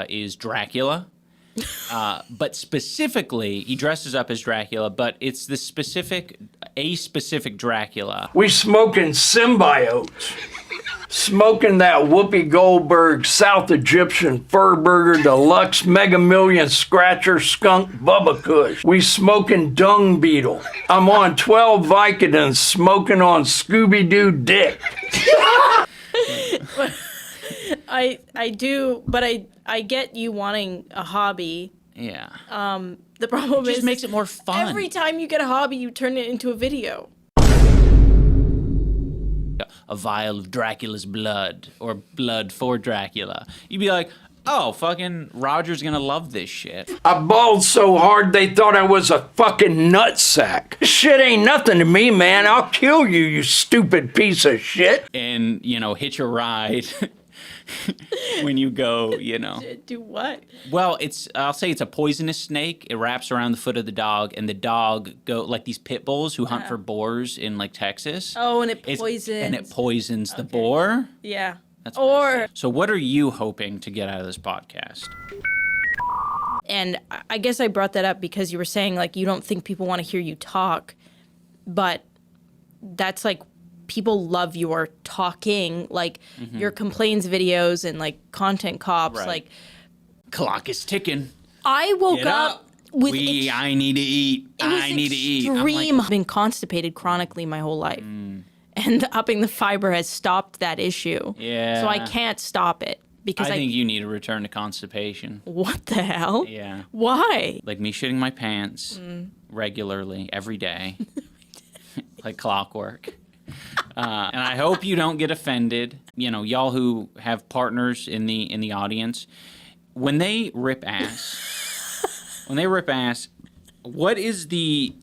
is Dracula. But specifically, he dresses up as Dracula, but it's a specific Dracula. We smoking symbiotes. Smoking that Whoopi Goldberg South Egyptian Fur Burger Deluxe Mega Million Scratcher Skunk Bubba Kush. We smoking dung beetle. I'm on 12 Vicodins smoking on Scooby-Doo dick. I do, but I get you wanting a hobby. Yeah. The problem It just makes it more fun. Every time you get a hobby, you turn it into a video. A vial of Dracula's blood, or blood for Dracula. You'd be like, oh, fucking Roger's gonna love this shit. I bawled so hard they thought I was a fucking nutsack. This shit ain't nothing to me, man. I'll kill you, you stupid piece of shit. And, hitch a ride when you go, Do what? Well, I'll say it's a poisonous snake. It wraps around the foot of the dog, and the dog like these pit bulls who hunt for boars in like Texas. Oh, and it poisons. The boar. Yeah. That's so what are you hoping to get out of this podcast? And I guess I brought that up because you were saying like you don't think people want to hear you talk, but that's like people love your talking, like your complaints videos and like content cops, right. like clock is ticking. I woke up with I need to eat. I need to eat. I've been constipated chronically my whole life. And upping the fiber has stopped that issue. Yeah. So I can't stop it because I think you need to return to constipation. What the hell? Yeah. Why? Like me shitting my pants regularly every day, like clockwork. And I hope you don't get offended. Y'all who have partners in the audience, when they rip ass, what is the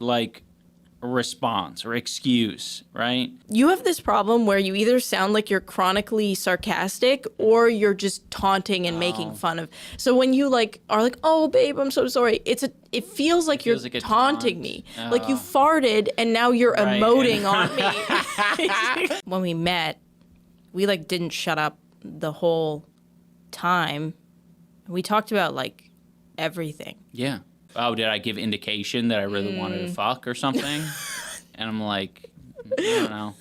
response or excuse, right? You have this problem where you either sound like you're chronically sarcastic or you're just taunting and making fun of. So when you are like, "Oh, babe, I'm so sorry," it feels like you're taunting me. Like you farted and now you're emoting on me. When we met, we didn't shut up the whole time. We talked about everything. Yeah. Oh, did I give indication that I really wanted to fuck or something? And I'm like, I don't know.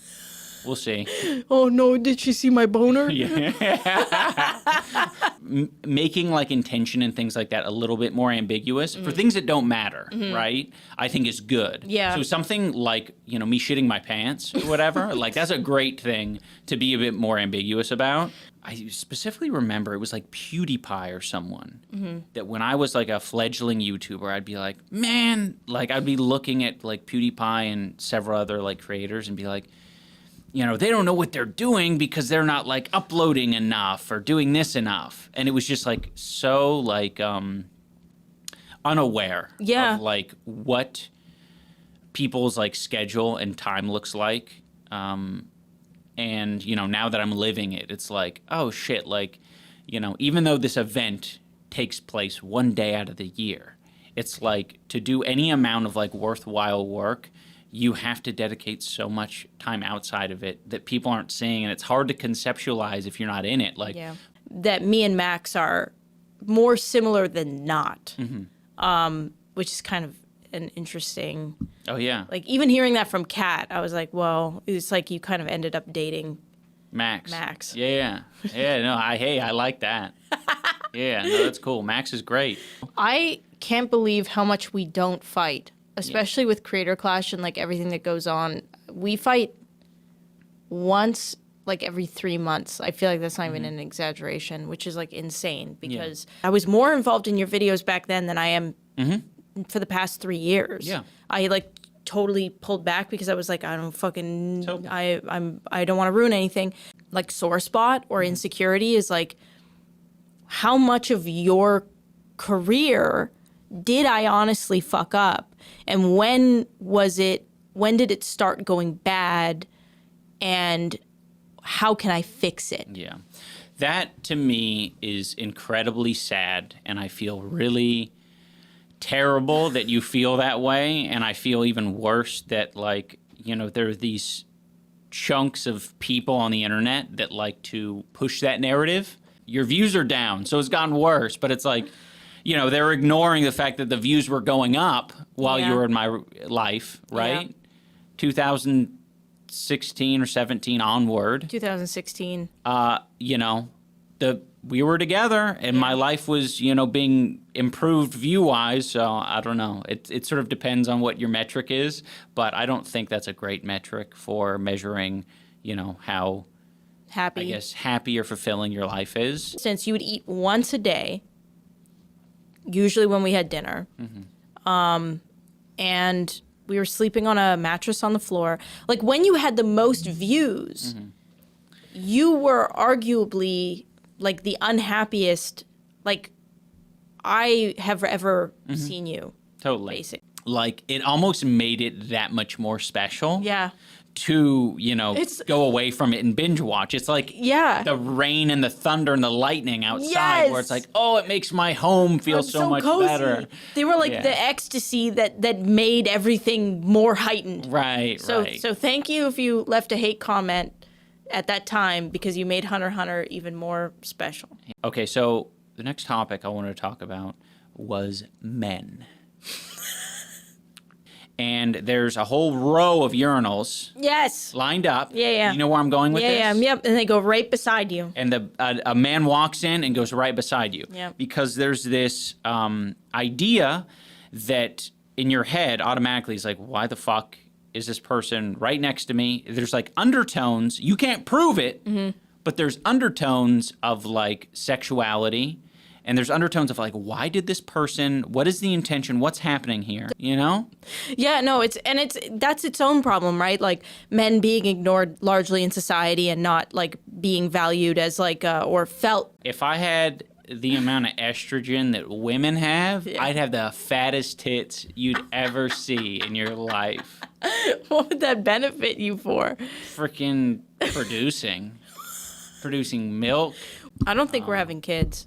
We'll see. Oh, no, did she see my boner? Yeah. Making intention and things like that a little bit more ambiguous for things that don't matter, right? I think is good. Yeah. So something like, me shitting my pants or whatever, that's a great thing to be a bit more ambiguous about. I specifically remember it was PewDiePie or someone that when I was a fledgling YouTuber, I'd be like, man, I'd be looking at PewDiePie and several other creators and be like, they don't know what they're doing because they're not uploading enough or doing this enough. And it was just so unaware of what people's schedule and time looks like. And, now that I'm living it, it's oh shit, even though this event takes place one day out of the year, it's to do any amount of worthwhile work, you have to dedicate so much time outside of it that people aren't seeing, and it's hard to conceptualize if you're not in it. That me and Max are more similar than not, which is kind of an interesting. Oh yeah. Even hearing that from Kat, I was like, well, it's you kind of ended up dating Max. Yeah. No, I like that. Yeah, no, that's cool. Max is great. I can't believe how much we don't fight, especially with Creator Clash and everything that goes on. We fight once every 3 months. I feel like that's not even an exaggeration, which is insane because I was more involved in your videos back then than I am for the past 3 years. Yeah. I totally pulled back because I was I don't fucking Totally. I don't want to ruin anything. Sore spot or insecurity is how much of your career did I honestly fuck up? And when did it start going bad? And how can I fix it? Yeah. That to me is incredibly sad, and I feel really terrible that you feel that way, and I feel even worse that there are these chunks of people on the internet that like to push that narrative. your views are down. So it's gotten worse. But it's like, you know, they're ignoring the fact that the views were going up while you were in my life, right? 2016 or 17 onward. 2016. You know, we were together and my life was, you know, being improved view-wise. So I don't know. It sort of depends on what your metric is. But I don't think that's a great metric for measuring, you know, how Happy. I guess happy or fulfilling your life is. Since you would eat once a day, usually when we had dinner, and we were sleeping on a mattress on the floor, like when you had the most views, you were arguably like the unhappiest, like I have ever seen you. Totally. Basic. Like it almost made it that much more special. Yeah. To, you know, go away from it and binge watch. It's like the rain and the thunder and the lightning outside where it's like, oh, it makes my home feel so much cozy. better. They were like the ecstasy that made everything more heightened. Right, right. So thank you if you left a hate comment at that time because you made Hunter x Hunter even more special. Okay, so the next topic I wanted to talk about was men. And there's a whole row of urinals lined up. Yeah. You know where I'm going with this? Yep. And they go right beside you. And a man walks in and goes right beside you. Yep. Because there's this idea that in your head automatically is like, why the fuck is this person right next to me? There's like undertones. You can't prove it, but there's undertones of like sexuality. And there's undertones of like, why did this person, what is the intention, what's happening here, you know? Yeah, no, that's its own problem, right? Like men being ignored largely in society and not like being valued as like, or felt. If I had the amount of estrogen that women have, I'd have the fattest tits you'd ever see in your life. What would that benefit you for? Freaking producing milk. I don't think we're having kids.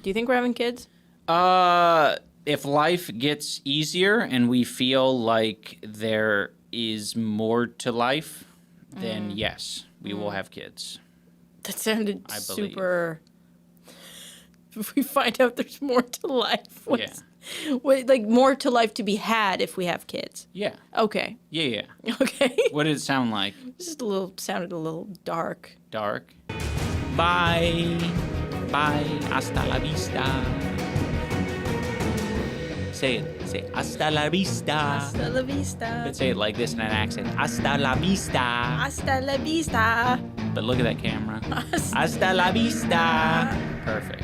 Do you think we're having kids? If life gets easier and we feel like there is more to life, then yes, we will have kids. That sounded super. If we find out there's more to life, like more to life to be had if we have kids. Yeah. Okay. Yeah. Okay. What did it sound like? Just sounded a little dark. Dark. Bye. Bye. Hasta la vista. Say it. Say hasta la vista. Hasta la vista. But say it like this in an accent. Hasta la vista. Hasta la vista. But look at that camera. Hasta la vista. Perfect.